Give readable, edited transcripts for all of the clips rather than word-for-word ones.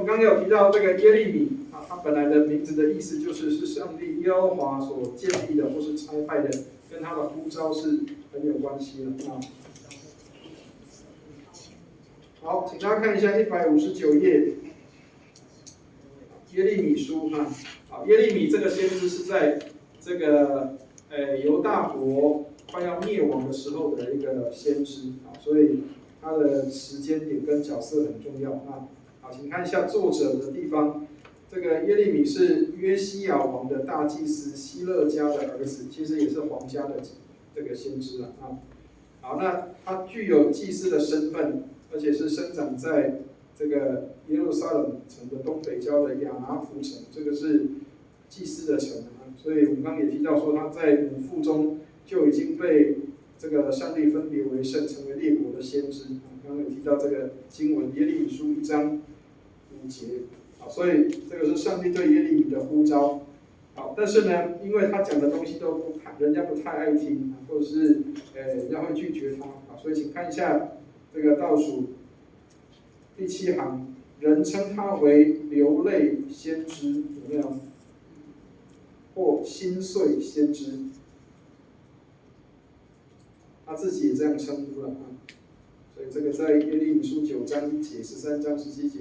们刚刚有提到这个耶利米啊，他本来的名字的意思是上帝耶和华所建立的或是差派的，跟他的呼召是很有关系的啊。好，请大家看一下159页，耶利米书啊。好，耶利米这个先知是在这个犹大国快要灭亡的时候的一个先知啊，所以他的时间点跟角色很重要啊。好，请看一下作者的地方，这个耶利米是约西亚王的大祭司希勒家的儿子，其实也是皇家的这个先知啊。好，那他具有祭司的身份，而且是生长在这个耶路撒冷城的东北郊的亚拿弗城，这个是祭司的城啊。所以我们刚刚也提到说，他在母腹中就已经被这个上帝分别为圣，成为列国的先知。刚刚有提到这个经文，耶利米书1章5节。好，所以这个是上帝对耶利米的呼召。好，但是呢，因为他讲的东西都人家不太爱听，或者是人家会拒绝他。好，所以请看一下这个倒数第7行，人称他为流泪先知，有没有？或心碎先知，他自己也这样称呼了啊。所以这个在耶利米书9章1节、13章17节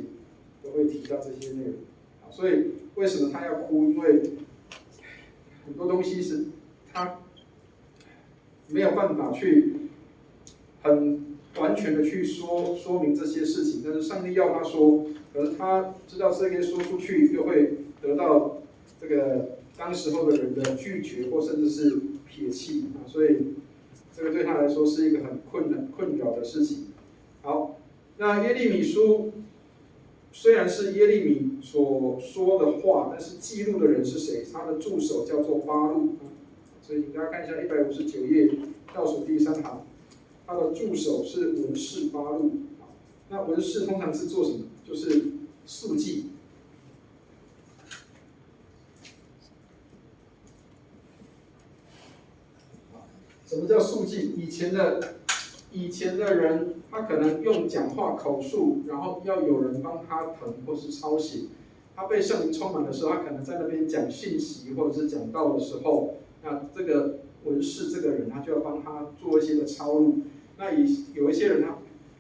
都会提到这些内容。好，所以为什么他要哭？因为很多东西是他没有办法去很完全的去说明这些事情，但是上帝要他说，可是他知道这些说出去又会得到这个当时候的人的拒绝或甚至是撇弃啊，所以这个对他来说是一个很困扰的事情。好，那耶利米书虽然是耶利米所说的话，但是记录的人是谁？他的助手叫做巴录，所以大家看一下159页倒数第3行，他的助手是文士巴录。那文士通常是做什么？就是速记。什么叫速记？以前的人，他可能用讲话口述，然后要有人帮他誊或是抄写。他被圣灵充满的时候，他可能在那边讲信息或者是讲道的时候，那这个文士这个人，他就要帮他做一些的抄录。那有一些人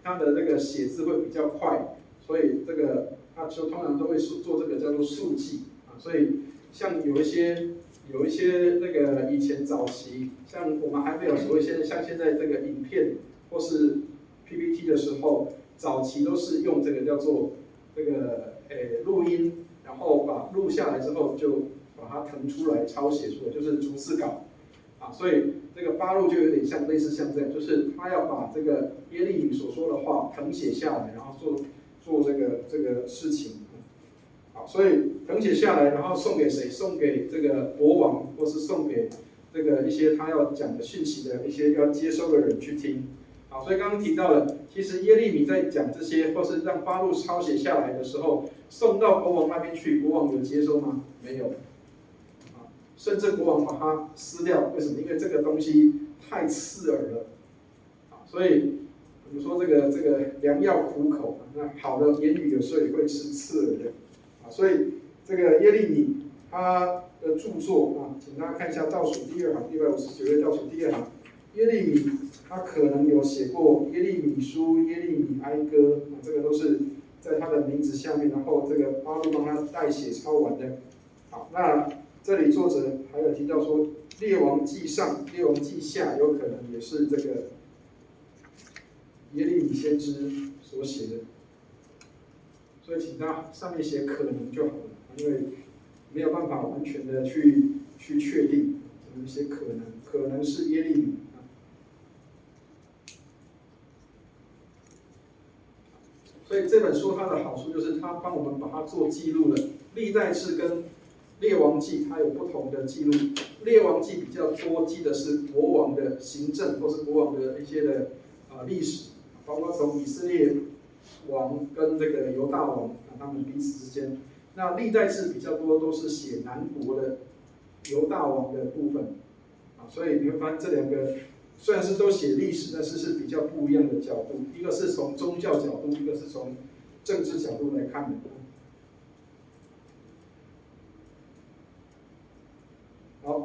他的那个写字会比较快，所以这个他就通常都会做这个叫做速记啊。所以像有一些那个以前早期，像我们还没有所谓像现在这个影片或是 PPT 的时候，早期都是用这个叫做这个录音，然后把录下来之后就把它誊出来抄写出来，就是逐字稿啊。所以这个巴录就有点类似像这样，就是他要把这个耶利米所说的话誊写下来，然后做这个事情。好，所以誊写下来，然后送给谁？送给这个国王，或是送给这个一些他要讲的讯息的一些要接收的人去听。好，所以刚刚提到了，其实耶利米在讲这些，或是让巴录抄写下来的时候，送到国王那边去，国王有接收吗？没有。啊，甚至国王把它撕掉，为什么？因为这个东西太刺耳了。啊，所以我们说这个良药苦口，那好的言语有时候也会是刺耳的。啊，所以这个耶利米他的著作啊，请大家看一下倒数第2行，159页倒数第2行。耶利米他可能有写过耶利米书、耶利米哀歌，这个都是在他的名字下面，然后这个巴录帮他代写抄完的。好，那这里作者还有提到说，列王记上、列王记下有可能也是这个耶利米先知所写的，所以请他上面写可能就好了，因为没有办法完全的去确定，只能写可能是耶利米。所以这本书它的好处就是它帮我们把它做记录了。历代志跟列王记它有不同的记录，列王记比较多记的是国王的行政或是国王的一些的历史，包括从以色列王跟这个犹大王他们彼此之间。那历代志比较多都是写南国的犹大王的部分啊，所以你会发现这两个虽然是都写历史，但是比较不一样的角度，一个是从宗教角度，一个是从政治角度来看的。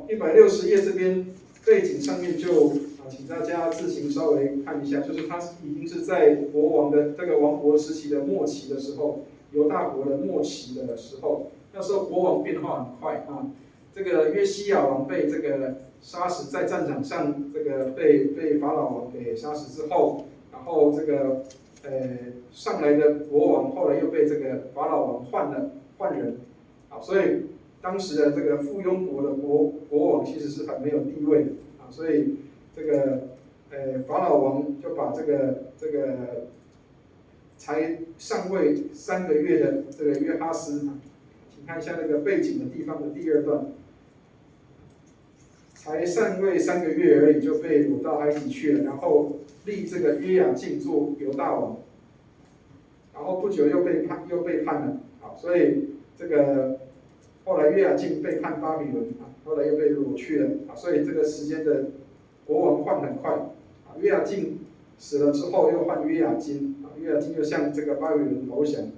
160页这边背景上面就请大家自行稍微看一下，就是它已经是在国王的这个王国时期的末期的时候，犹大国的末期的时候，那时候国王变化很快啊。这个约西亚王被这个杀死在战场上，这个被法老王给杀死之后，然后这个上来的国王后来又被这个法老王换人，啊，所以当时的这个附庸国的国王其实是很没有地位的啊，所以这个法老王就把这个才上位3个月的这个约哈斯，请看一下那个背景的地方的第2段。才上位3个月而已，就被掳到埃及去了，然后立这个约雅敬做犹大王，然后不久又被叛了，好，所以这个后来约雅敬被叛巴比伦啊，后来又被掳去了啊，所以这个时间的国王换很快啊，约雅敬死了之后又换约雅金啊，约雅金又向这个巴比伦投降，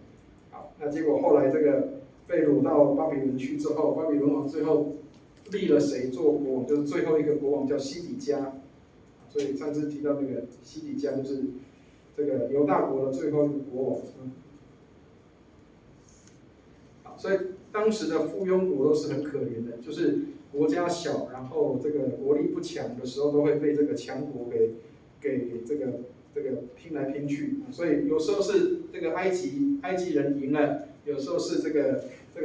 好，那结果后来这个被掳到巴比伦去之后，巴比伦王最后立了谁做国王？就是最后一个国王叫西底家，所以上次提到那个西底家就是这个犹大国的最后一个国王。好，所以当时的附庸国都是很可怜的，就是国家小，然后这个国力不强的时候，都会被这个强国给这个拼来拼去。所以有时候是这个埃及人赢了，有时候是这个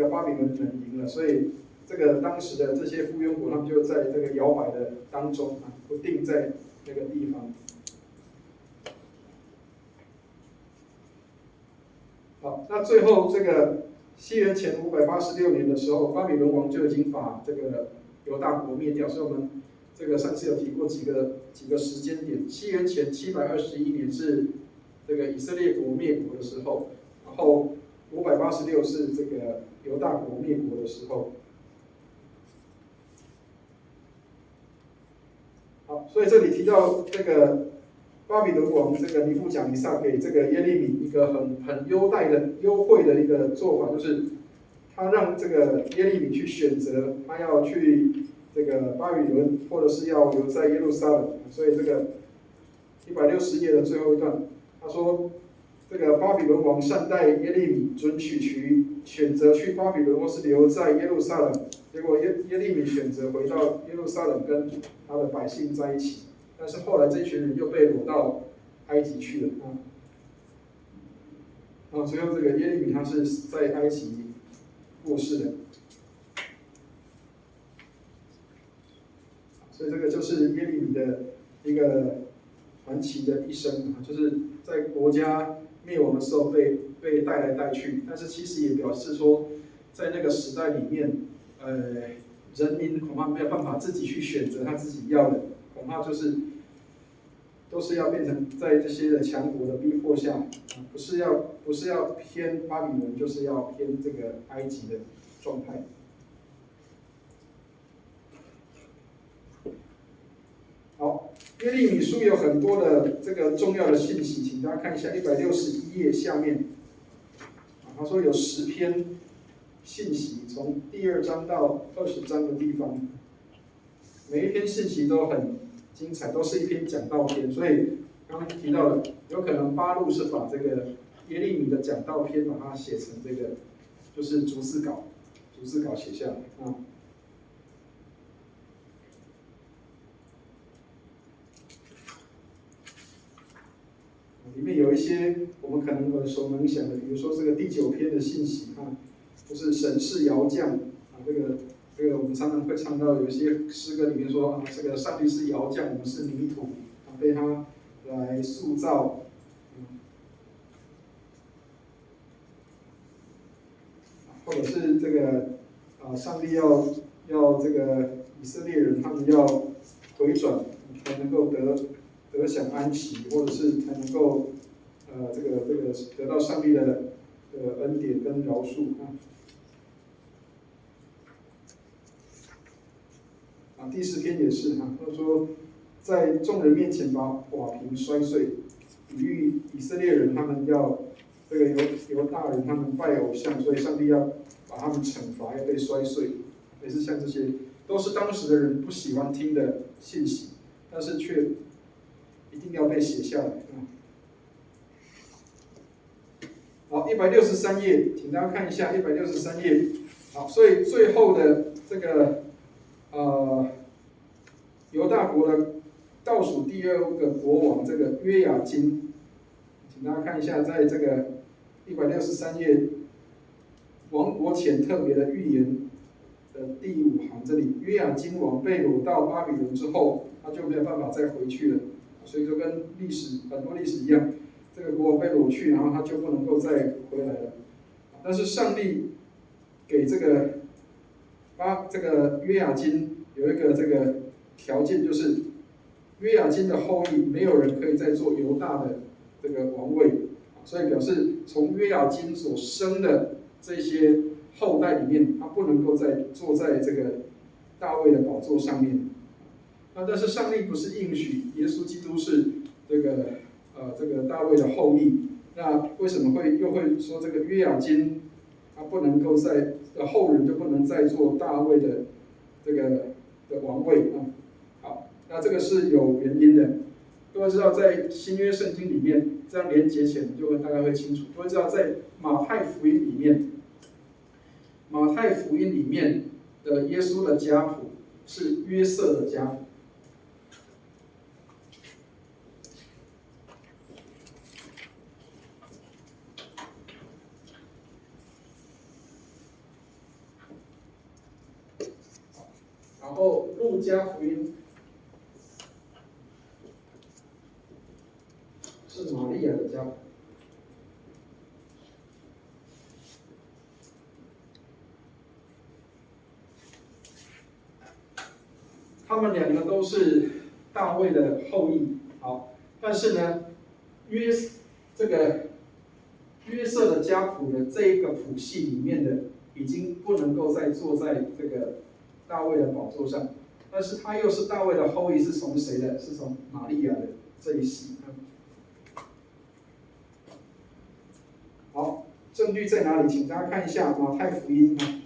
巴比伦人赢了，所以。这个当时的这些附庸国，他们就在这个摇摆的当中啊，不定在那个地方。好，那最后这个西元前586年的时候，巴比伦王就已经把这个犹大国灭掉。所以我们这个上次有提过几个时间点，西元前721年是这个以色列国灭国的时候，然后586是这个犹大国灭国的时候。好，所以这里提到这个巴比伦王这个尼布甲尼撒给这个耶利米一个很优惠的一个做法，就是他让这个耶利米去选择，他要去这个巴比伦，或者是要留在耶路撒冷。所以这个160页的最后一段，他说这个巴比伦王善待耶利米，准许选择去巴比伦或是留在耶路撒冷。结果耶利米选择回到耶路撒冷跟他的百姓在一起，但是后来这群人又被掳到埃及去了最后这个耶利米他是在埃及过世的，所以这个就是耶利米的一个传奇的一生就是在国家灭亡的时候被带来带去，但是其实也表示说，在那个时代里面。人民恐怕没有办法自己去选择他自己要的，恐怕都是要变成在这些的强国的逼迫下，不是要偏巴比伦，就是要偏这个埃及的状态。好，耶利米书有很多的这个重要的信息，请大家看一下161页下面，他说有10篇。信息从第2章到20章的地方，每一篇信息都很精彩，都是一篇讲道篇。所以刚刚提到了，有可能巴路是把这个耶利米的讲道篇把它写成这个，就是逐字稿写下来里面有一些我们可能耳熟能详的，比如说这个第9篇的信息就是审视窑匠这个我们常常会唱到有一些诗歌里面说这个上帝是窑匠，我们是泥土被他来塑造。或者是这个上帝要这个以色列人他们要回转，才能够得享安息，或者是才能够这个得到上帝的恩典跟饶恕第10篇也是他说在众人面前把瓦瓶摔碎，比喻以色列人他们要这个犹大人他们拜偶像，所以上帝要把他们惩罚，要被摔碎，也是像这些都是当时的人不喜欢听的信息，但是却一定要被写下来。好，163页，请大家看一下163页。好，所以最后的这个犹大国的倒数第2个国王，这个约雅斤，请大家看一下，在这个163页亡国前特别的预言的第5行这里，约雅斤王被掳到巴比伦之后，他就没有办法再回去了，所以就跟很多历史一样，这个国王被掳去，然后他就不能够再回来了。但是上帝给这个约雅斤有一个这个条件，就是约雅斤的后裔没有人可以再做犹大的这个王位，所以表示从约雅斤所生的这些后代里面，他不能够再坐在这个大卫的宝座上面。但是上帝不是应许耶稣基督是这个大卫的后裔？那为什么又会说这个约雅斤他不能够后人就不能再做大卫的的王位啊？好，那这个是有原因的。各位知道，在新约圣经里面，这样连结起来，就大概会清楚。各位知道，在马太福音里面的耶稣的家谱是约瑟的家谱。然后路加福音是玛利亚的家谱。他们两个都是大卫的后裔。好，但是呢，约瑟的家谱的这一个谱系里面的，已经不能够再坐在这个大卫的宝座上，但是他又是大卫的后裔，是从谁的？是从玛利亚的这一系。好，证据在哪里？请大家看一下马太福音啊。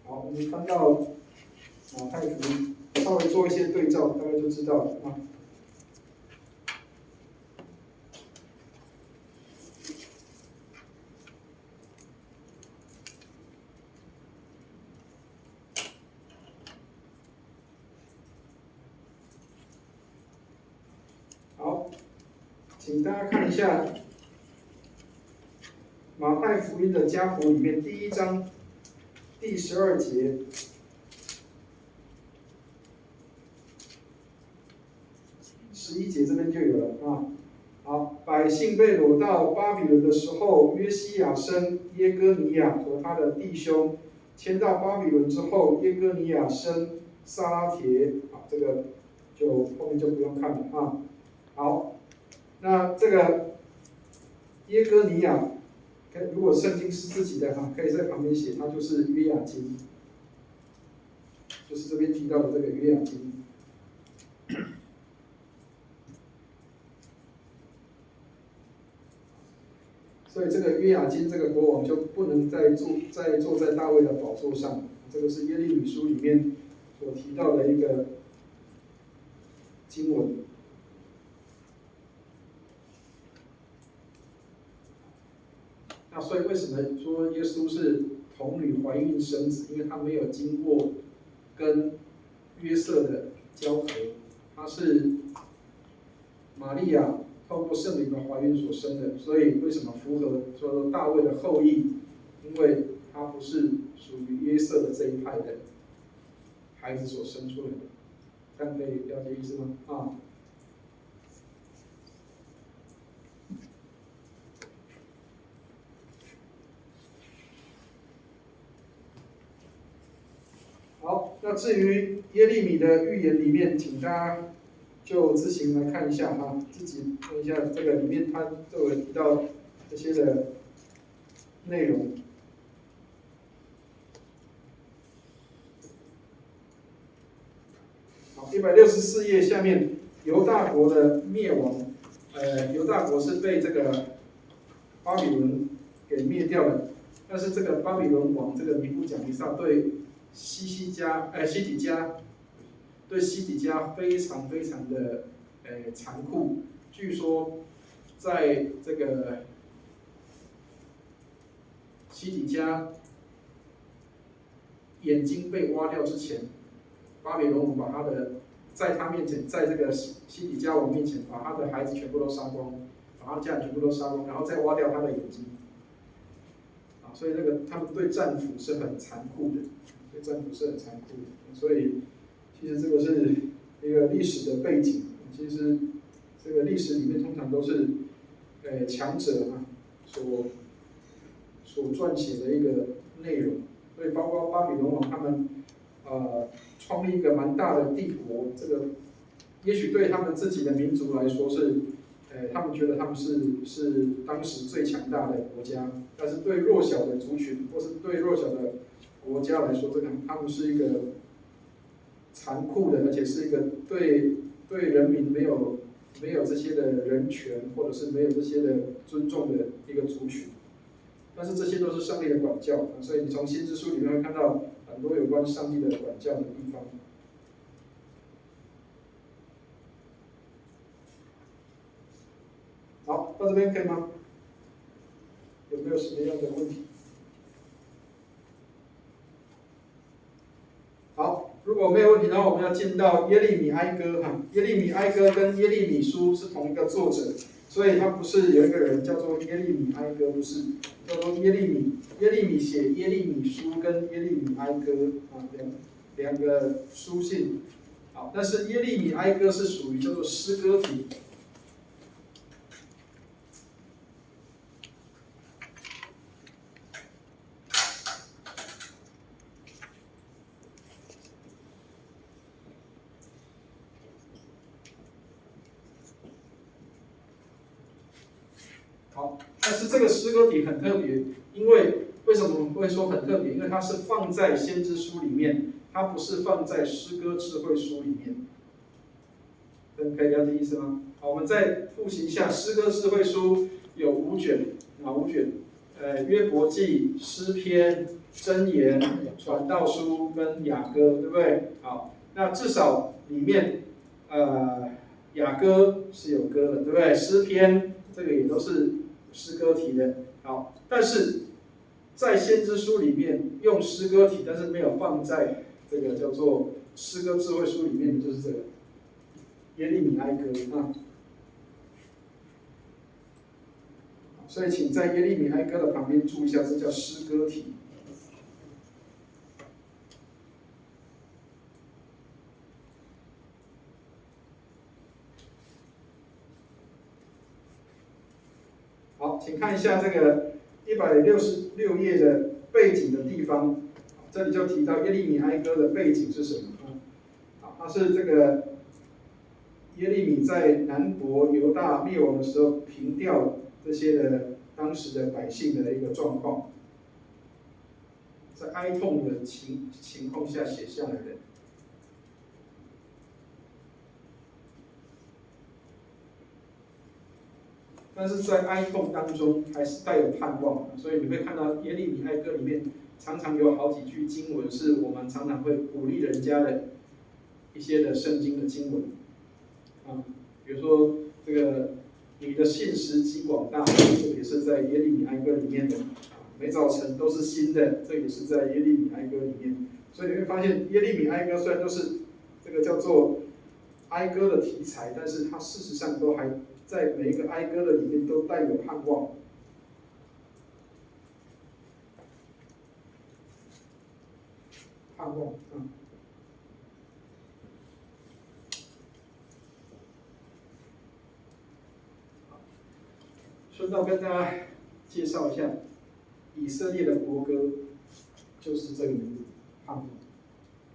好，我们翻到马太福音，稍微做一些对照，大概就知道了啊。好，请大家看一下马太福音的家谱里面第1章第12节。11节这边就有了啊。好，百姓被掳到巴比伦的时候，约西亚生耶哥尼亚和他的弟兄迁到巴比伦之后，耶哥尼亚生撒拉铁。好，这个就后面就不用看了啊。好，那这个耶哥尼亚，如果圣经是自己的哈，可以在旁边写，它就是约雅斤，就是这边提到的这个约雅斤。所以这个约雅斤这个国王就不能再坐在大卫的宝座上，这个是耶利米书里面所提到的一个经文。那所以为什么说耶稣是童女怀孕生子？因为他没有经过跟约瑟的交合，他是玛利亚透过圣灵的怀孕所生的，所以为什么符合说大卫的后裔？因为他不是属于约瑟的这一派的孩子所生出来的，这样可以了解意思吗？啊。好，那至于耶利米的预言里面，请大家就自行来看一下哈，自己看一下这个里面他都有提到这些的内容。好，164页下面犹大国的灭亡，犹大国是被这个巴比伦给灭掉了。但是这个巴比伦王这个尼布甲尼撒对西底家非常非常的残酷。据说在这个西底家眼睛被挖掉之前，巴比伦王把在他面前，在这个西底家王面前，把他的孩子全部都杀光，把他的家人全部都杀光，然后再挖掉他的眼睛。所以他们对战俘是很残酷的，所以其实这个是一个历史的背景。其实这个历史里面通常都是强者所撰写的一个内容。所以包括巴比伦王他们创立一个蛮大的帝国，这个也许对他们自己的民族来说是。他们觉得他们是当时最强大的国家，但是对弱小的族群或是对弱小的国家来说，他们是一个残酷的，而且是一个对人民没有这些的人权，或者是没有这些的尊重的一个族群。但是这些都是上帝的管教，所以你从先知书里面会看到很多有关上帝的管教的地方。好，到这边可以吗？有没有什么样的问题？好，如果没有问题的话，我们要进到耶利米哀歌哈。耶利米哀歌跟耶利米书是同一个作者，所以他不是有一个人叫做耶利米哀歌，不是，叫做耶利米。耶利米写耶利米书跟耶利米哀歌两个书信。好，但是耶利米哀歌是属于叫做诗歌体。好，但是这个诗歌体很特别，因为为什么会说很特别？因为它是放在先知书里面，它不是放在诗歌智慧书里面。可以了解意思吗？好，我们再复习一下，诗歌智慧书有5卷，5卷，约伯记、诗篇、箴言、传道书跟雅歌，对不对？好，那至少里面，雅歌是有歌的，对不对？诗篇这个也都是诗歌体的。好，但是在先知书里面用诗歌体，但是没有放在这个叫做诗歌智慧书里面的就是这个耶利米哀歌啊。所以请在耶利米哀歌的旁边注意一下，这叫诗歌体。好，请看一下这个166页的背景的地方，这里就提到耶利米哀歌的背景是什么？好，它是这个耶利米在南国犹大灭亡的时候平调这些的当时的百姓的一个状况，在哀痛的情况下写下来的。但是在哀痛当中还是带有盼望，所以你会看到耶利米哀歌里面常常有好几句经文是我们常常会鼓励人家的一些的圣经的经文比如说这个你的信实极广大，这个也是在耶利米哀歌里面的每早晨都是新的，这也是在耶利米哀歌里面。所以你会发现耶利米哀歌虽然都是这个叫做哀歌的题材，但是它事实上都还在每一个哀歌的里面都带有盼望。盼望，顺道跟大家介绍一下，以色列的国歌就是这个名字，盼望。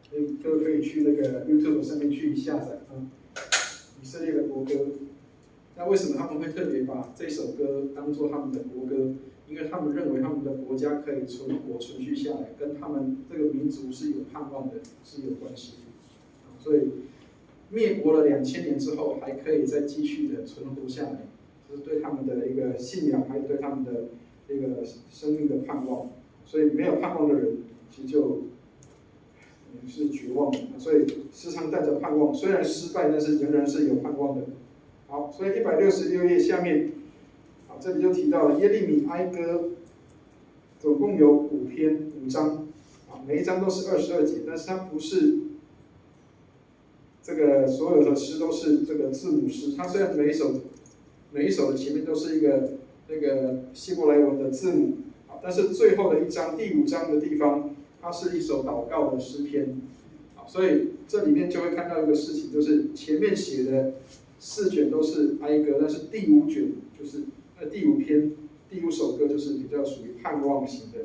所以各位可以去那个 YouTube 上面去下载以色列的国歌。那为什么他们会特别把这首歌当作他们的国歌？因为他们认为他们的国家可以存活存续下来，跟他们这个民族是有盼望的，是有关系的。所以灭国了2000年之后，还可以再继续的存活下来，这是对他们的一个信仰，还有对他们的一个生命的盼望。所以没有盼望的人，其实就是绝望的。所以时常带着盼望，虽然失败，但是仍然是有盼望的。好，所以166页下面，好，这里就提到了耶利米哀歌，总共有5章，啊，每一章都是22节，但是它不是这个所有的诗都是这个字母诗，它虽然每一首的前面都是一个那个希伯来文的字母，啊，但是最后的一章第5章的地方，它是一首祷告的诗篇，啊，所以这里面就会看到一个事情，就是前面写的4卷都是哀歌，但是第5卷就是第5篇第5首歌就是比较属于盼望型的。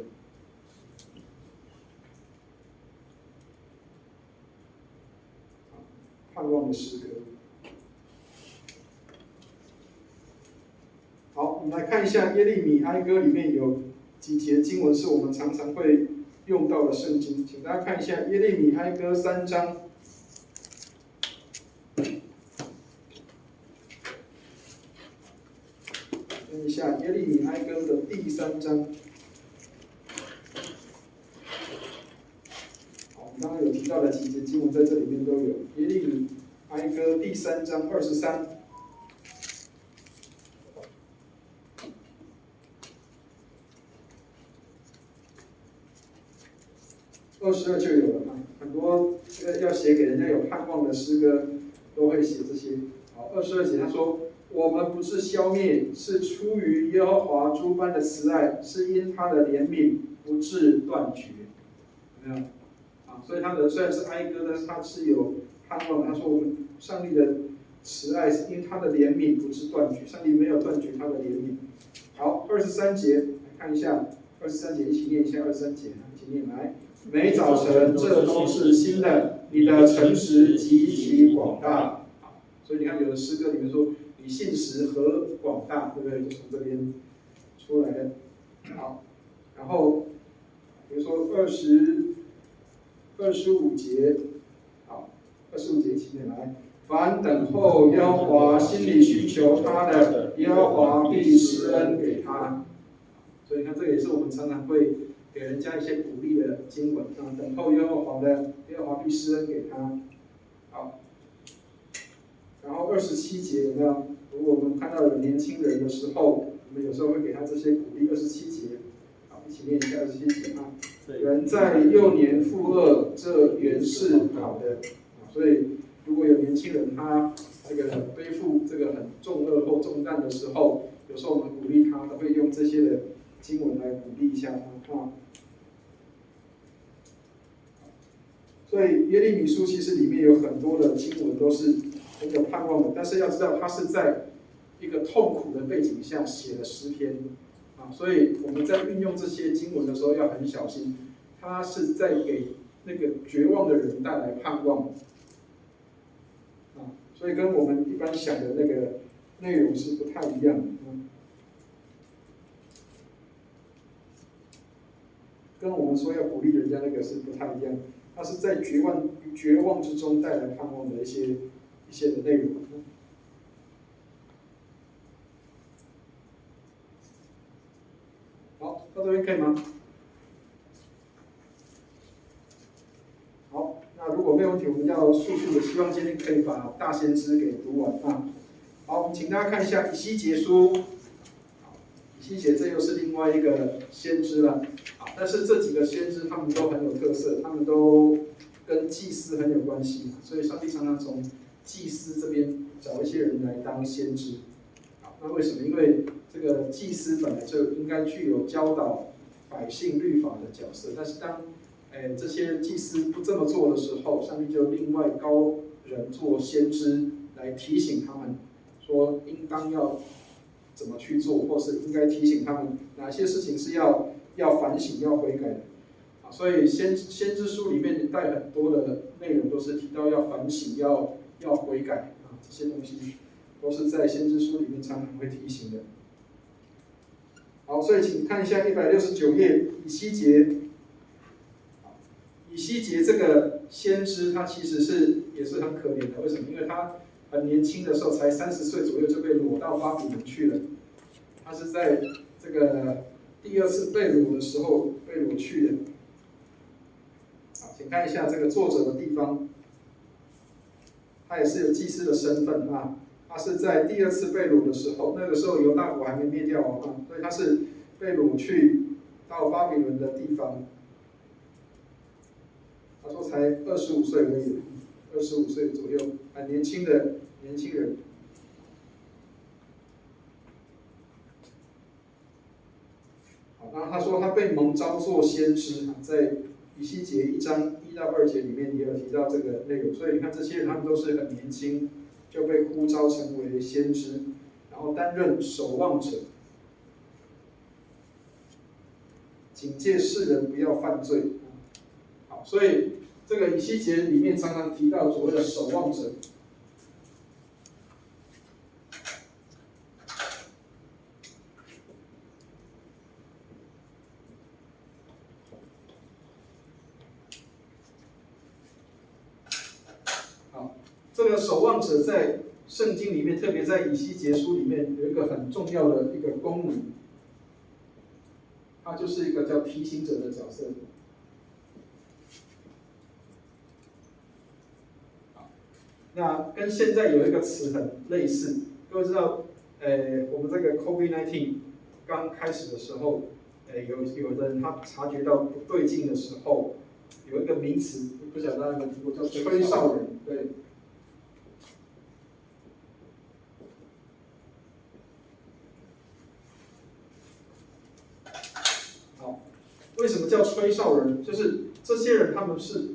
盼望的诗歌。好，我们来看一下耶利米哀歌里面有几节经文是我们常常会用到的圣经，请大家看一下耶利米哀歌3章。看一下耶利米哀歌的第3章。刚刚有提到的几节经文在这里面都有，耶利米哀歌第3章23。22就有了啊，很多要写给人家有盼望的诗歌都会写这些。好，22节他说：“我们不是消灭，是出于耶和华诸般的慈爱，是因他的怜悯不致断绝。”有没有？所以他的虽然是哀歌，但是他是有盼望的。他说：“我们上帝的慈爱是因他的怜悯不致断绝，上帝没有断绝他的怜悯。”好，23节来看一下，23节一起念一下23节，一起念来。每早晨这都是新的，你的诚实极其广大。所以你看，有的诗歌里面说你信实何广大，对不对？就从这边出来的。好，然后比如说25节，好，25节一起念来。凡等候耶和华，心里寻求他的，耶和华必施恩给他。所以你看，这个也是我们常常会给人家一些鼓励的经文啊。等候耶和华的，耶和华必施恩给他。好，然后27节有没有？如果我们看到有年轻人的时候，我们有时候会给他这些鼓励。27节，好，一起念一下27节啊。人在幼年负恶，这原是好的。所以，如果有年轻人他这个背负这个很重恶或重担的时候，有时候我们鼓励他，都会用这些的经文来鼓励一下他啊。所以耶利米书其实里面有很多的经文都是很有盼望的，但是要知道他是在一个痛苦的背景下写的诗篇啊，所以我们在运用这些经文的时候要很小心，他是在给那个绝望的人带来盼望啊，所以跟我们一般想的那个内容是不太一样的。跟我们说要鼓励人家那个是不太一样，它是在绝望之中带来盼望的一些的内容。好，到这边可以吗？好，那如果没有问题，我们要速速的，希望今天可以把大先知给读完啊。好，请大家看一下以西结书。以西结这又是另外一个先知了。但是这几个先知他们都很有特色，他们都跟祭司很有关系，所以上帝常常从祭司这边找一些人来当先知。那为什么？因为这个祭司本来就应该具有教导百姓律法的角色，但是当这些祭司不这么做的时候，上帝就另外高人做先知来提醒他们，说应当要怎么去做，或是应该提醒他们哪些事情是要反省、要悔改的。所以先知书里面带很多的内容都是提到要反省、要悔改啊，这些东西都是在先知书里面常常会提醒的。好，所以请看一下169页以西结。以西结这个先知，他其实也是很可怜的。为什么？因为他很年轻的时候，才30岁左右就被掳到巴比伦去了。他是在这个第二次被掳的时候被掳去的。好，请看一下这个作者的地方，他也是有祭司的身份啊。他是在第二次被掳的时候，那个时候犹大国还没灭掉啊，所以他是被掳去到巴比伦的地方。他说才25岁而已，25岁左右，很年轻的年轻人。好，然后他说他被蒙召做先知，在以西结1章1到2节里面也有提到这个内容，所以你看这些人他们都是很年轻就被呼召成为先知，然后担任守望者，警戒世人不要犯罪。好，所以这个以西结里面常常提到所谓的守望者。好，这个守望者在圣经里面，特别在以西结书里面有一个很重要的一个功能，它就是一个叫提醒者的角色。那跟现在有一个词很类似，各位知道，我们这个 COVID-19 刚开始的时候，有的人他察觉到不对劲的时候，有一个名词，不晓得大家有没有听过，叫吹哨人，对。好，为什么叫吹哨人？就是这些人他们是，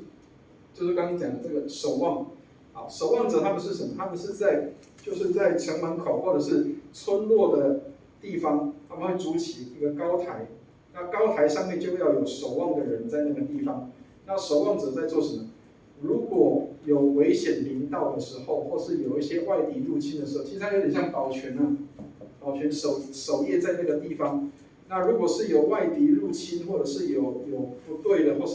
就是刚刚讲的这个守望。好，守望者他们是什么？他们是就是在城门口或者是村落的地方，他们会筑起一个高台，那高台上面就要有守望的人在那个地方。那守望者在做什么？如果有危险临到的时候，或是有一些外敌入侵的时候，其实它有点像保全啊，保全守夜在那个地方。那如果是有外敌入侵，或者是有不对的，或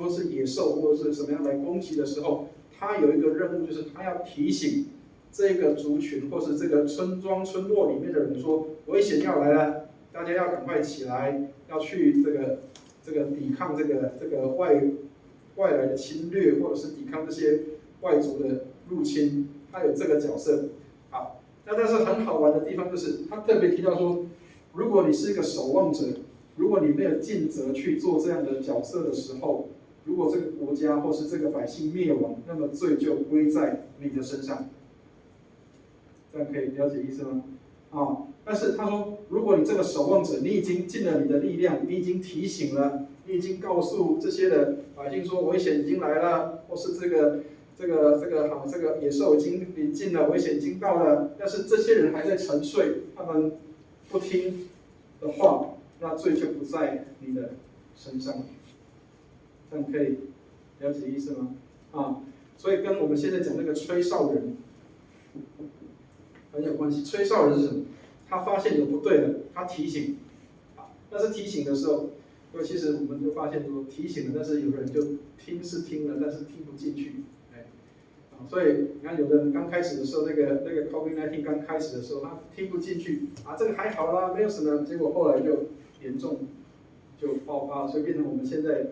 是野兽或者是什么样来攻击的时候，他有一个任务，就是他要提醒这个族群或是这个村庄村落里面的人说，危险要来了，大家要赶快起来，要去这个抵抗这个外来的侵略，或者是抵抗这些外族的入侵，他有这个角色。好，那但是很好玩的地方就是，他特别提到说，如果你是一个守望者，如果你没有尽责去做这样的角色的时候，如果这个国家或是这个百姓灭亡，那么罪就归在你的身上。这样可以了解意思吗？但是他说，如果你这个守望者，你已经尽了你的力量，你已经提醒了，你已经告诉这些的百姓说危险已经来了，或是这个野兽已经临近了，危险已经到了，但是这些人还在沉睡，他们不听的话，那罪就不在你的身上。这样可以了解意思吗？所以跟我们现在讲那个吹哨人很有关系。吹哨人是什么？他发现有不对的，他提醒。但是提醒的时候，其实我们就发现说提醒了，但是有人就听是听了，但是听不进去。所以你看，有的人刚开始的时候，那个 COVID-19 刚开始的时候，他听不进去这个还好啦，没有什么。结果后来就严重，就爆发，所以变成我们现在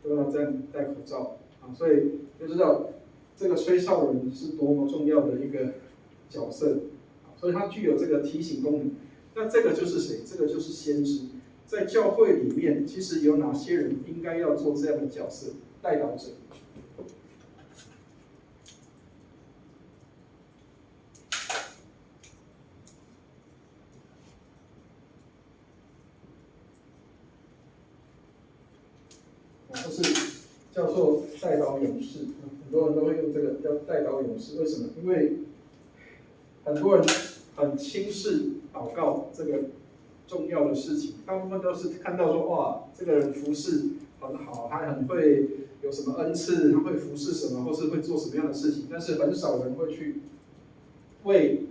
都要这样戴口罩所以就知道这个吹哨人是多么重要的一个角色所以他具有这个提醒功能。那这个就是谁？这个就是先知。在教会里面，其实有哪些人应该要做这样的角色？代祷者。就是叫做代祷勇士，很多人都会用这个叫代祷勇士。为什么？因为很多人很轻视祷告这个重要的事情，大部分都是看到说哇，这个人服侍很好，他很会有什么恩赐，他会服侍什么，或是会做什么样的事情，但是很少人会去为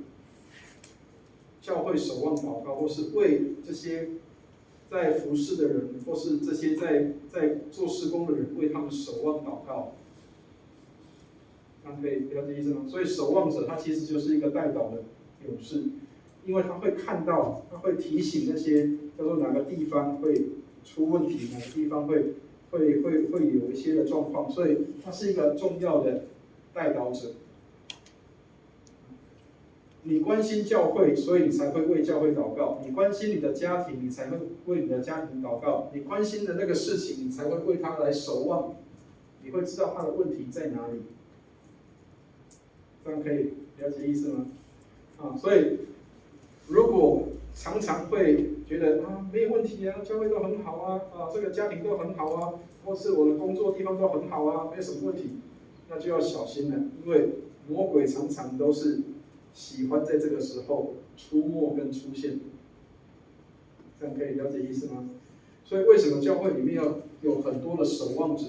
教会守望祷告，或是为这些在服侍的人，或是这些在做事工的人，为他们守望祷告。可以了解意思吗？所以守望者他其实就是一个代祷的勇士。因为他会看到，他会提醒那些叫做哪个地方会出问题，哪个地方会有一些的状况，所以他是一个重要的代祷者。你关心教会，所以你才会为教会祷告；你关心你的家庭，你才会为你的家庭祷告；你关心的那个事情，你才会为他来守望。你会知道他的问题在哪里。这样可以了解意思吗？所以如果常常会觉得没有问题啊，教会都很好啊，这个家庭都很好啊，或是我的工作地方都很好啊，没有什么问题，那就要小心了，因为魔鬼常常都是喜欢在这个时候出没跟出现。这样可以了解意思吗？所以为什么教会里面要有很多的守望者？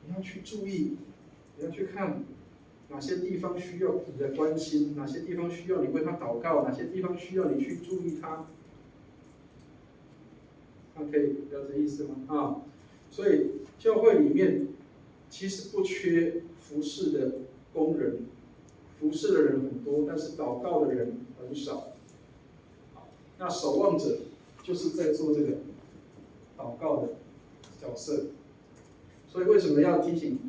你要去注意，你要去看哪些地方需要你的关心，哪些地方需要你为他祷告，哪些地方需要你去注意他。可以了解意思吗？所以教会里面其实不缺服侍的工人，服侍的人很多，但是祷告的人很少。那守望者就是在做这个祷告的角色。所以为什么要提醒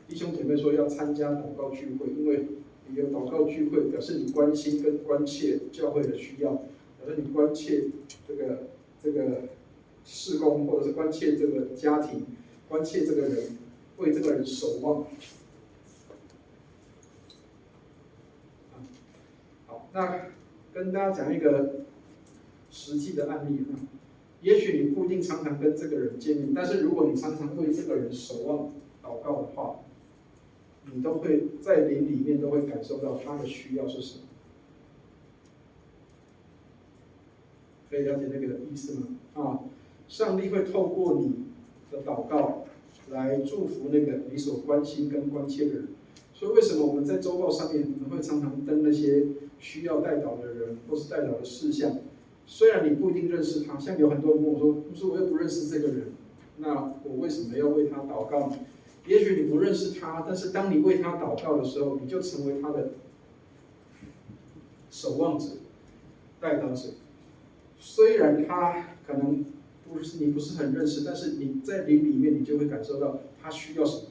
弟兄姐妹说要参加祷告聚会？因为你有祷告聚会，表示你关心跟关切教会的需要，表示你关切这个事工，或者是关切这个家庭，关切这个人，为这个人守望。好，那跟大家讲一个实际的案例。也许你不一定常常跟这个人见面，但是如果你常常为这个人守望祷告的话，你都会在灵里面都会感受到他的需要是什么。可以了解那个意思吗？上帝会透过你的祷告来祝福那个你所关心跟关切的人。所以为什么我们在周报上面我们会常常登那些需要代祷的人或是代祷的事项？虽然你不一定认识他，像有很多人跟我说我又不认识这个人，那我为什么要为他祷告呢？也许你不认识他，但是当你为他祷告的时候，你就成为他的守望者、代祷者。虽然他可能你不是很认识，但是你在灵里面，你就会感受到他需要什么。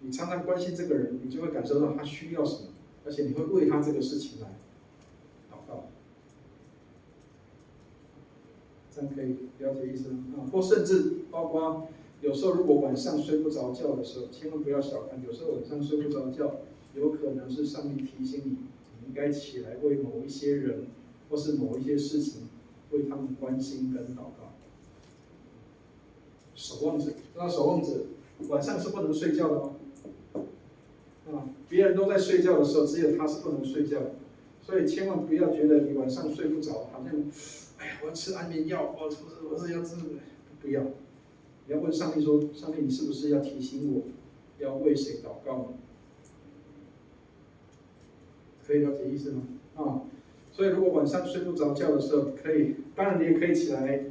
你常常关心这个人，你就会感受到他需要什么，而且你会为他这个事情来祷告。这样可以了解意思吗？或甚至包括有时候如果晚上睡不着觉的时候，千万不要小看，有时候晚上睡不着觉，有可能是上帝提醒你，你应该起来为某一些人或是某一些事情为他们关心跟祷告。守望者，那守望者晚上是不能睡觉的哦。别人都在睡觉的时候，只有他是不能睡觉的。所以千万不要觉得你晚上睡不着，好像我要吃安眠药，我是要吃，不要。你要问上帝说，上帝你是不是要提醒我，要为谁祷告呢？可以了解意思吗？所以如果晚上睡不着觉的时候，当然你也可以起来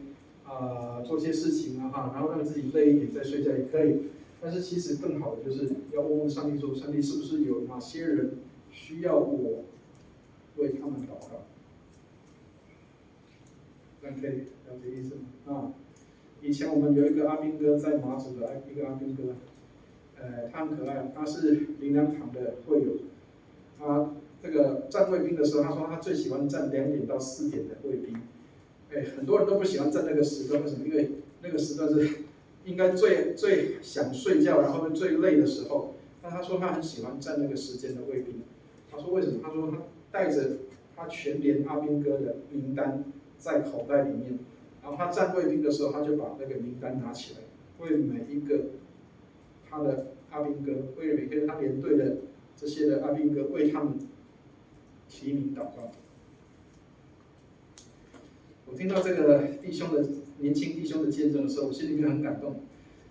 做些事情然后让自己累一点再睡觉也可以。但是其实更好的就是要问问上帝说，上帝是不是有哪些人需要我为他们祷告？这样可以了解意思吗？以前我们有一个阿兵哥在马祖的一个阿兵哥，他很可爱，他是灵粮堂的会友。他这个站卫兵的时候，他说他最喜欢站2点到4点的卫兵。很多人都不喜欢站那个时段，为什么？因为那个时段是应该最想睡觉，然后最累的时候。但他说他很喜欢站那个时间的卫兵。他说为什么？他说他带着他全连阿兵哥的名单在口袋里面，然后他站卫兵的时候，他就把那个名单拿起来，为每一个他的阿兵哥，为每个他连队的这些的阿兵哥，为他们提名祷告。我听到这个年轻弟兄的见证的时候，我心里面很感动。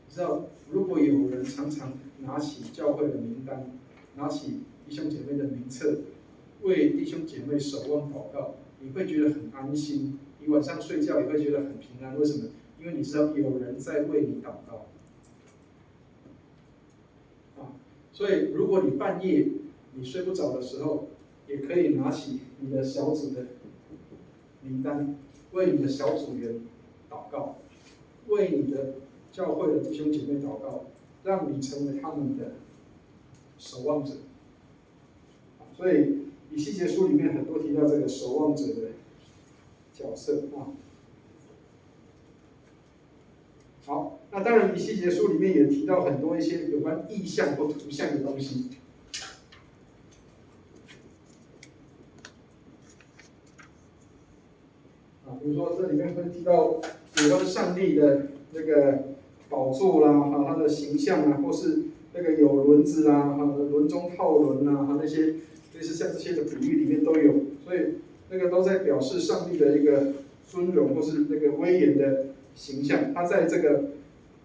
你知道，如果有人常常拿起教会的名单，拿起弟兄姐妹的名册，为弟兄姐妹守望祷告，你会觉得很安心。你晚上睡觉也会觉得很平安。为什么？因为你知道有人在为你祷告。所以如果你半夜你睡不着的时候，也可以拿起你的小组的名单，为你的小组员祷告，为你的教会的弟兄姐妹祷告，让你成为他们的守望者。所以以西结书里面很多提到这个守望者的角色啊。好，那当然以西结书里面也提到很多一些有关意象或图像的东西。比如说这里面会提到有关上帝的那个宝座啦，他的形象啊，或是那个有轮子啊，轮中套轮啊，那些类似像这些的比喻里面都有，所以那个都在表示上帝的一个尊荣或是那个威严的形象。他在这个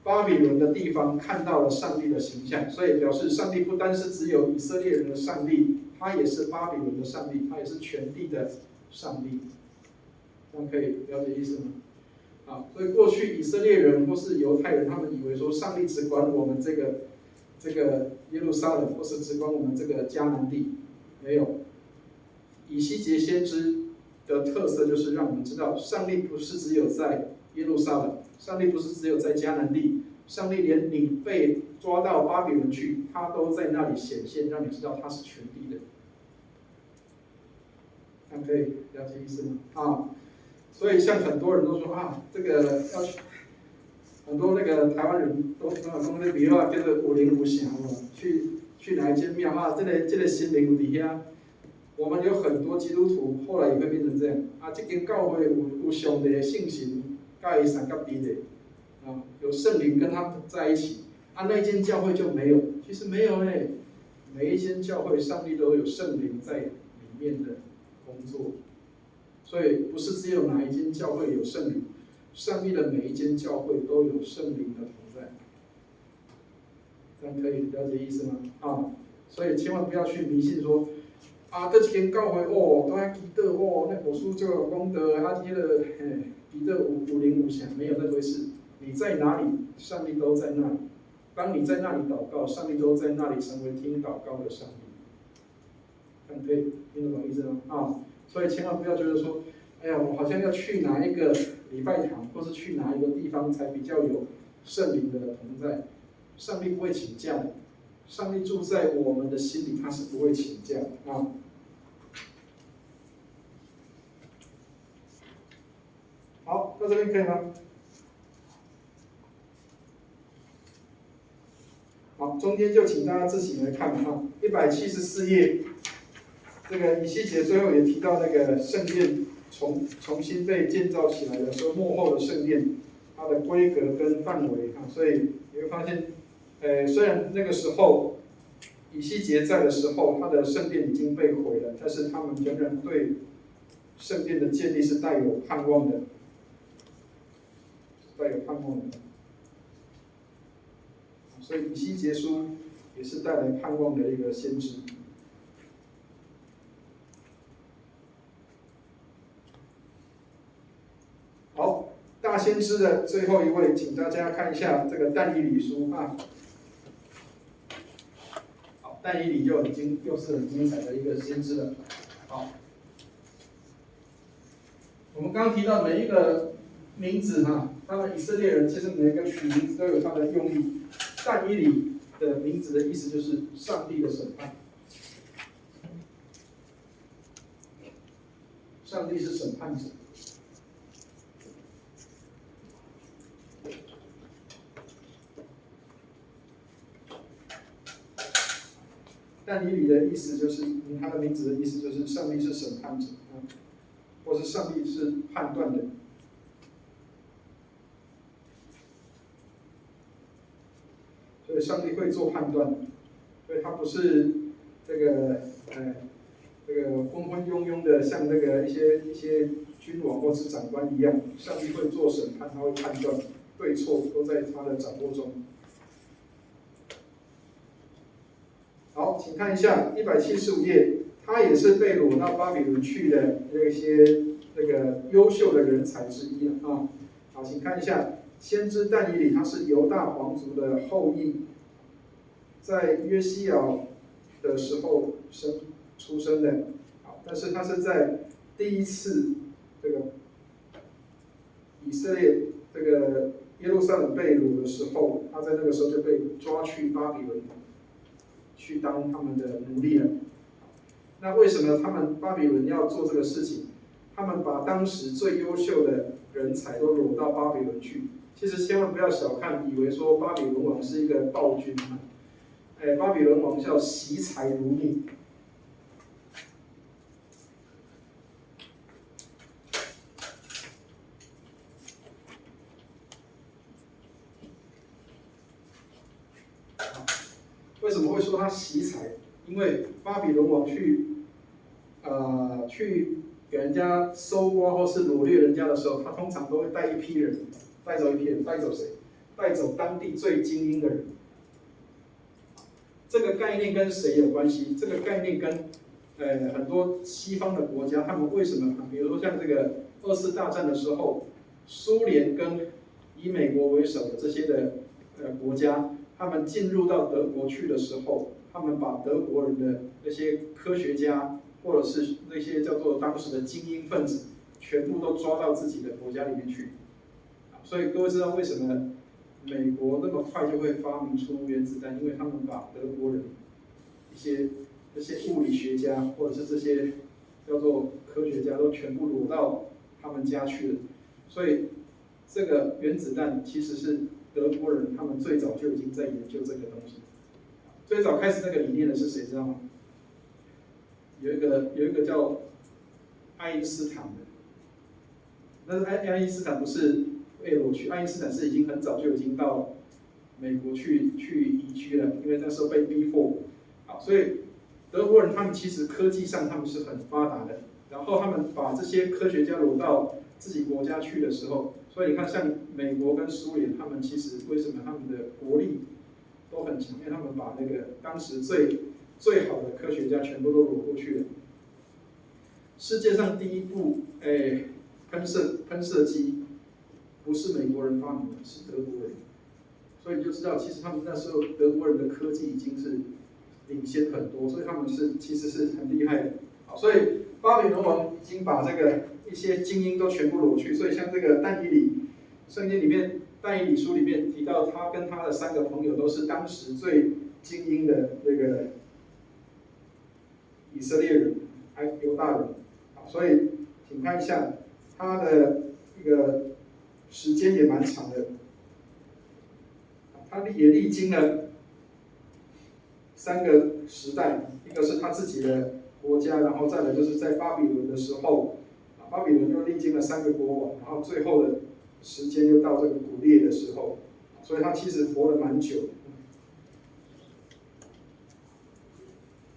巴比伦的地方看到了上帝的形象，所以表示上帝不单是只有以色列人的上帝，他也是巴比伦的上帝，他也是全地的上帝。这样可以了解意思吗？啊，所以过去以色列人或是犹太人，他们以为说上帝只管我们这个耶路撒冷，或是只管我们这个迦南地，没有。以西结先知的特色就是让我们知道，上帝不是只有在耶路撒冷，上帝不是只有在迦南地，上帝连你被抓到巴比伦去，他都在那里显现，让你知道他是全地的。这样可以了解意思吗？啊。所以像很多人都说啊，这个要去，很多那个台湾人都说那比如叫做有灵有像去哪一间庙啊，这个心灵有底下。我们有很多基督徒后来也会变成这样啊，这间教会有上帝的信心，甲伊三甲比的啊，有圣灵跟他在一起啊，那一间教会就没有，其实没有嘞，每一间教会上帝都有圣灵在里面的工作。所以不是只有哪一间教会有圣灵，上帝的每一间教会都有圣灵的同在。这样可以了解意思吗？啊，所以千万不要去迷信说，啊，这间教会哦，都在祈祷哦，那牧师就有功德，啊，那个祈祷有灵有像，没有那回事。你在哪里，上帝都在那里。当你在那里祷告，上帝都在那里成为听祷告的上帝。这样可以听得懂意思吗？啊。所以千万不要觉得说，哎呀，我好像要去哪一个礼拜堂，或是去哪一个地方才比较有圣灵的同在。上帝不会请假的，上帝住在我们的心里，他是不会请假的啊。好，到这边可以吗？好，中间就请大家自己来看啊，174页。这个以西结最后也提到那个圣殿重新被建造起来的时候，末后的圣殿它的规格跟范围啊，所以你会发现，虽然那个时候以西结在的时候，他的圣殿已经被毁了，但是他们仍然对圣殿的建立是带有盼望的，带有盼望的。所以以西结书也是带来盼望的一个先知。好，大先知的最后一位，请大家看一下这个但以理书啊。好，但以理又是很精彩的一个先知了。好，我们刚刚提到每一个名字哈，他们以色列人其实每一个取名字都有它的用意。但以理的名字的意思就是上帝的审判，上帝是审判者。但以理的意思就是，他的名字的意思就是上帝是审判者，或是上帝是判断的。所以上帝会做判断，所以他不是这个昏昏庸庸的，像那个一些君王或是长官一样。上帝会做审判，他会判断对错都在他的掌握中。好，请看一下175页，他也是被掳到巴比伦去的那些那个优秀的人才之一啊。好，请看一下。先知但以理，他是犹大皇族的后裔，在约西亚的时候出生的。好，但是他是在第一次这个以色列这个耶路撒冷被掳的时候，他在那个时候就被抓去巴比伦，去当他们的奴隶了。那为什么他们巴比伦要做这个事情？他们把当时最优秀的人才都掳到巴比伦去。其实千万不要小看，以为说巴比伦王是一个暴君啊。巴比伦王叫惜才如命。为什么会说他惜才？因为巴比伦王去给人家搜刮或是掳掠人家的时候，他通常都会带一批人，带走谁？带走当地最精英的人。这个概念跟谁有关系？这个概念跟很多西方的国家，他们为什么？比如说像这个二次大战的时候，苏联跟以美国为首的这些的国家，他们进入到德国去的时候，他们把德国人的那些科学家，或者是那些叫做当时的精英分子，全部都抓到自己的国家里面去。所以各位知道为什么美国那么快就会发明出原子弹？因为他们把德国人这些物理学家或者是这些叫做科学家都全部掳到他们家去了。所以这个原子弹其实是德国人他们最早就已经在研究这个东西。最早开始那个理念的是谁知道吗？有一个叫爱因斯坦的，但是爱因斯坦不是被掳去，爱因斯坦是已经很早就已经到美国去移居了，因为那时候被逼迫。好，所以德国人他们其实科技上他们是很发达的，然后他们把这些科学家掳到自己国家去的时候，所以你看像美国跟苏联，他们其实为什么他们的国力都很强？因为他们把那个当时最好的科学家全部都掳过去了。世界上第一部喷射机不是美国人发明的，是德国人。所以你就知道，其实他们那时候德国人的科技已经是领先很多，所以他们其实是很厉害的。好，所以巴比伦王已经把这个一些精英都全部掳去。所以像这个但以理，圣经里面但以理书里面提到，他跟他的3个朋友都是当时最精英的这个以色列人，犹大人。好，所以请看一下他的一个时间也蛮长的，他也历经了3个时代，一个是他自己的国家，然后再来就是在巴比伦的时候，巴比伦又历经了3个国王，然后最后的时间又到这个古列的时候，所以他其实活了蛮久。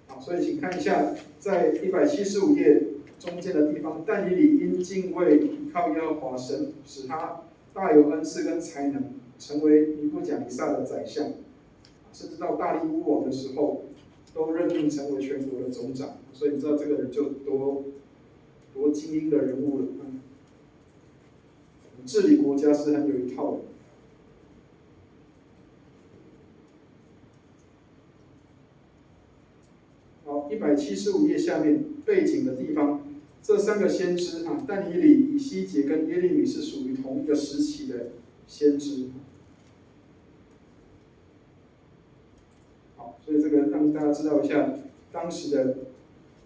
好，所以请看一下，在175页中间的地方，但以理因敬畏依靠耶和华神，使他大有恩赐跟才能，成为尼布甲尼撒的宰相，甚至到大利乌王的时候，都任命成为全国的总长。所以你知道这个人就多精英的人物了。治理国家是很有一套的。好，175页下面背景的地方，这3个先知但以理、以西结跟耶利米是属于同一个时期的先知。好，所以这个让大家知道一下当时的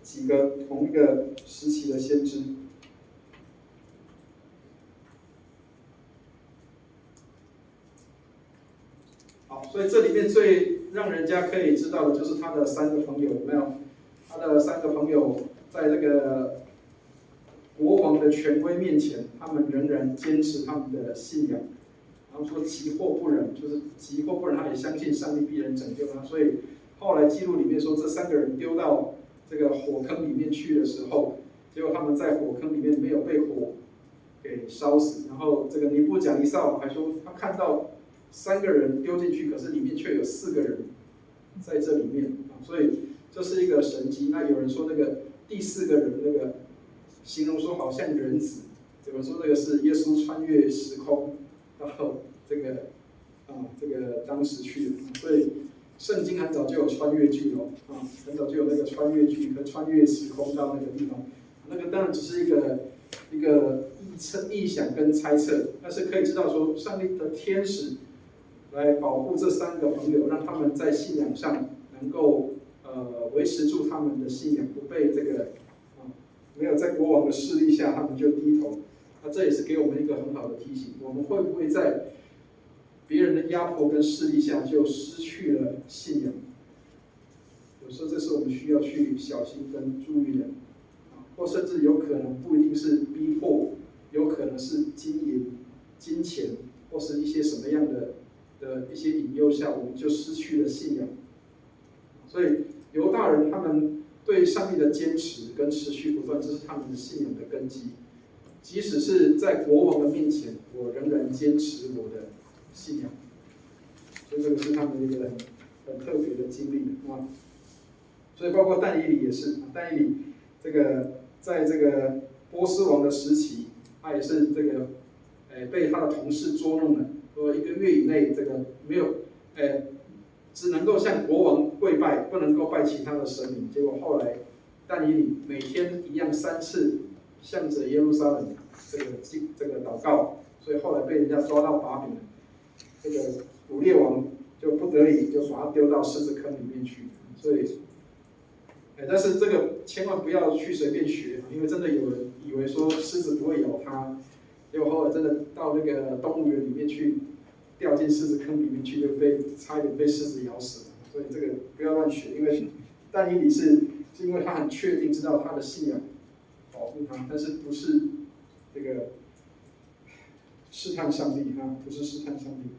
几个同一个时期的先知。好，所以这里面最让人家可以知道的就是他的3个朋友，有没有？他的3个朋友在这个国王的权威面前，他们仍然坚持他们的信仰。然后说急祸不忍，就是急祸不忍，他也相信上帝必然拯救他。所以后来记录里面说，这3个人丢到这个火坑里面去的时候，结果他们在火坑里面没有被火给烧死。然后这个尼布甲尼撒王还说，他看到3个人丢进去，可是里面却有4个人在这里面。所以这是一个神迹。那有人说那个第4个人那个形容说好像人子，有人说这个是耶稣穿越时空到这个当时去的。所以圣经很早就有穿越剧了很早就有那个穿越剧和穿越时空到那个地方，那个当然只是一个臆想跟猜测，但是可以知道说，上帝的天使来保护这3个朋友，让他们在信仰上能够维持住他们的信仰，不被这个没有在国王的势力下，他们就低头。那这也是给我们一个很好的提醒，我们会不会在别人的压迫跟势力下就失去了信仰？有时候这是我们需要去小心跟注意的，或甚至有可能不一定是逼迫，有可能是金银、金钱，或是一些什么样的一些引诱下，我们就失去了信仰。所以犹大人他们对上帝的坚持跟持续不断，这是他们的信仰的根基。即使是在国王的面前，我仍然坚持我的信仰。所以这个是他们一个很特别的经历所以包括但以理也是，但以理这个在这个波斯王的时期，他也是这个被他的同事捉弄了，说1个月以内这个没有只能够向国王跪拜，不能够拜其他的神明。结果后来但以理每天一样3次向着耶路撒冷这个祷告，所以后来被人家抓到把柄了。这个古列王就不得已就把他丢到狮子坑里面去。所以，但是这个千万不要去随便学，因为真的有人以为说狮子不会咬他，结果后来真的到那个动物园里面去，掉进狮子坑里面去，就差一点被狮子咬死了。所以这个不要乱学，因为但以理是因为他很确定知道他的信仰保护他，但是不是这个试探上帝不是试探上帝。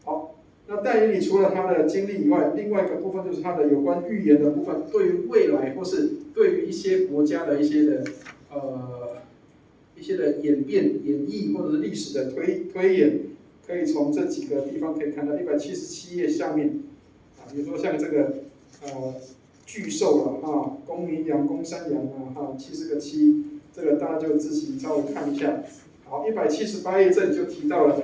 好，那但以理除了他的经历以外，另外一个部分就是他的有关预言的部分，对于未来或是对于一些国家的一些的演变、演绎或者是历史的推演，可以从这几个地方可以看到。177页下面比如说像这个巨兽了公绵羊、公山羊70个7，这个大家就自行稍微看一下。好，178页这里就提到了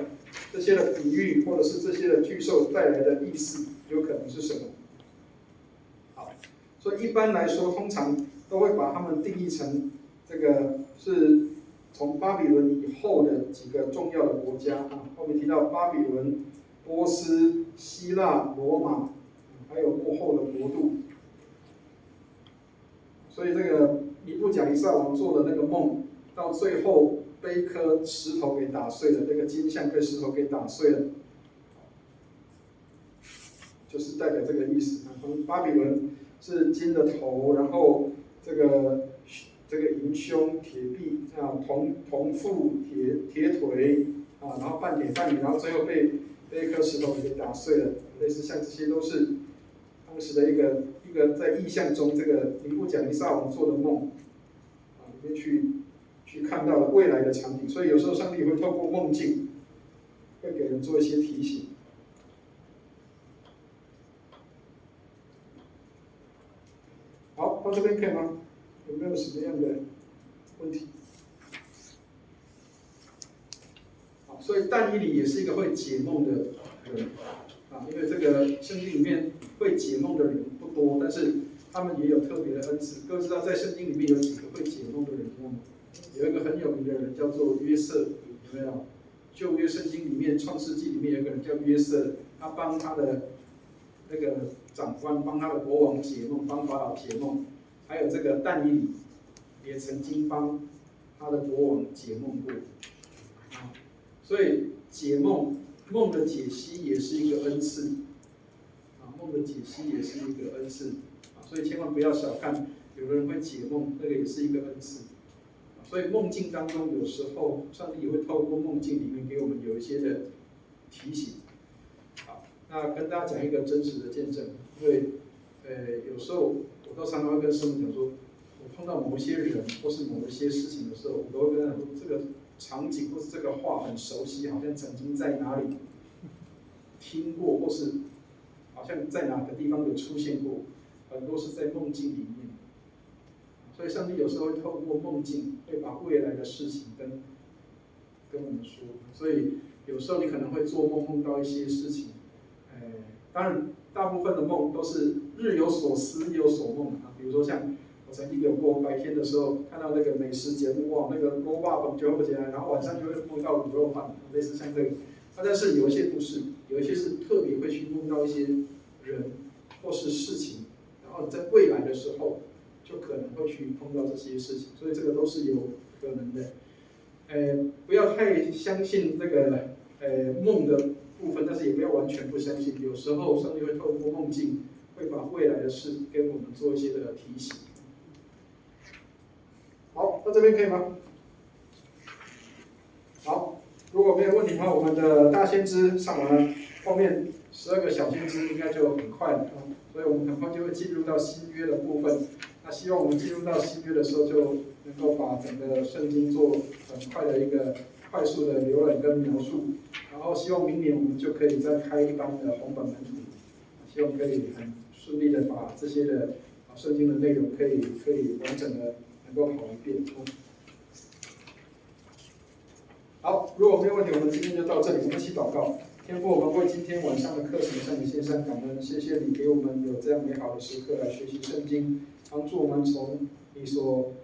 这些的比喻，或者是这些的巨兽带来的意思，有可能是什么？好，所以一般来说，通常都会把它们定义成这个是从巴比伦以后的几个重要的国家后面提到巴比伦、波斯、希腊、罗马，还有末后的国度。所以这个尼布甲尼撒王做的那个梦，到最后被一颗石头给打碎了，那个金像被石头给打碎了，就是代表这个意思巴比伦是金的头，然后这个银胸、铁臂铜腹、铁腿然后半铁半女，然后最后被一颗石头给打碎了，类似像这些都是当时的一个在意象中，这个尼布甲尼撒王做的梦里面去看到了未来的场景，所以有时候上帝会透过梦境，会给人做一些提醒。好，到这边可以吗？有没有什么样的问题？好，所以但以理也是一个会解梦的人因为这个圣经里面会解梦的人不多，但是他们也有特别的恩赐。各位知道，在圣经里面有几个会解梦的人吗？有一个很有名的人叫做约瑟，有没有？旧约圣经里面，创世纪里面有一个人叫约瑟，他帮他的那个长官，帮他的国王解梦，帮法老解梦。还有这个但以理，也曾经帮他的国王解梦过。所以解梦的解析也是一个恩赐梦的解析也是一个恩赐所以千万不要小看，有的人会解梦，那个也是一个恩赐。所以梦境当中，有时候上帝也会透过梦境里面给我们有一些的提醒。好，那跟大家讲一个真实的见证，因为有时候我都常常会跟师母讲说，我碰到某一些人或是某一些事情的时候，我都会跟他说，这个场景或是这个话很熟悉，好像曾经在哪里听过，或是好像在哪个地方有出现过，很多是在梦境里面。所以上帝有时候会透过梦境，会把未来的事情跟我们说。所以有时候你可能会做梦，梦到一些事情，当然，大部分的梦都是日有所思，夜有所梦啊。比如说像我曾经有过白天的时候看到那个美食节目，哇，那个锅巴本就会起来，然后晚上就会梦到卤肉饭，类似像这个。但是有一些不是，有一些是特别会去梦到一些人或是事情，然后在未来的时候就可能会去碰到这些事情，所以这个都是有可能的。不要太相信这个梦的部分，但是也不要完全不相信。有时候上帝会透过梦境，会把未来的事跟我们做一些的提醒。好，到这边可以吗？好，如果没有问题的话，我们的大先知上完了，后面12个小先知应该就很快了啊，所以我们很快就会进入到新约的部分。那希望我们进入到新约的时候，就能够把整个圣经做很快的一个快速的浏览跟描述，然后希望明年我们就可以再开一班的红本门徒，希望可以很顺利的把这些的圣经的内容可以完整的能够跑一遍。好，如果没有问题，我们今天就到这里，我们一起祷告。天父，我们为今天晚上的课程向你献上感恩，谢谢你给我们有这样美好的时刻来学习圣经，帮助我们从你所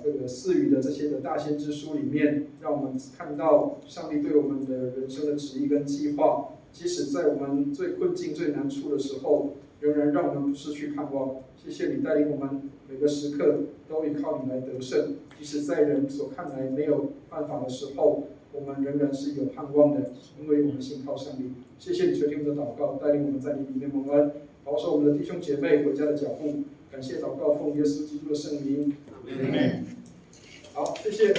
这个赐予的这些的大先知书里面，让我们看到上帝对我们的人生的旨意跟计划。即使在我们最困境、最难处的时候，仍然让我们不失去盼望。谢谢你带领我们每个时刻都依靠你来得胜，即使在人所看来没有办法的时候，我们仍然是有盼望的，因为我们信靠上帝。谢谢你垂听我们的祷告，带领我们在你里面蒙恩，保守我们的弟兄姐妹回家的脚步。感谢祷告，奉耶稣基督的圣名。好，谢谢。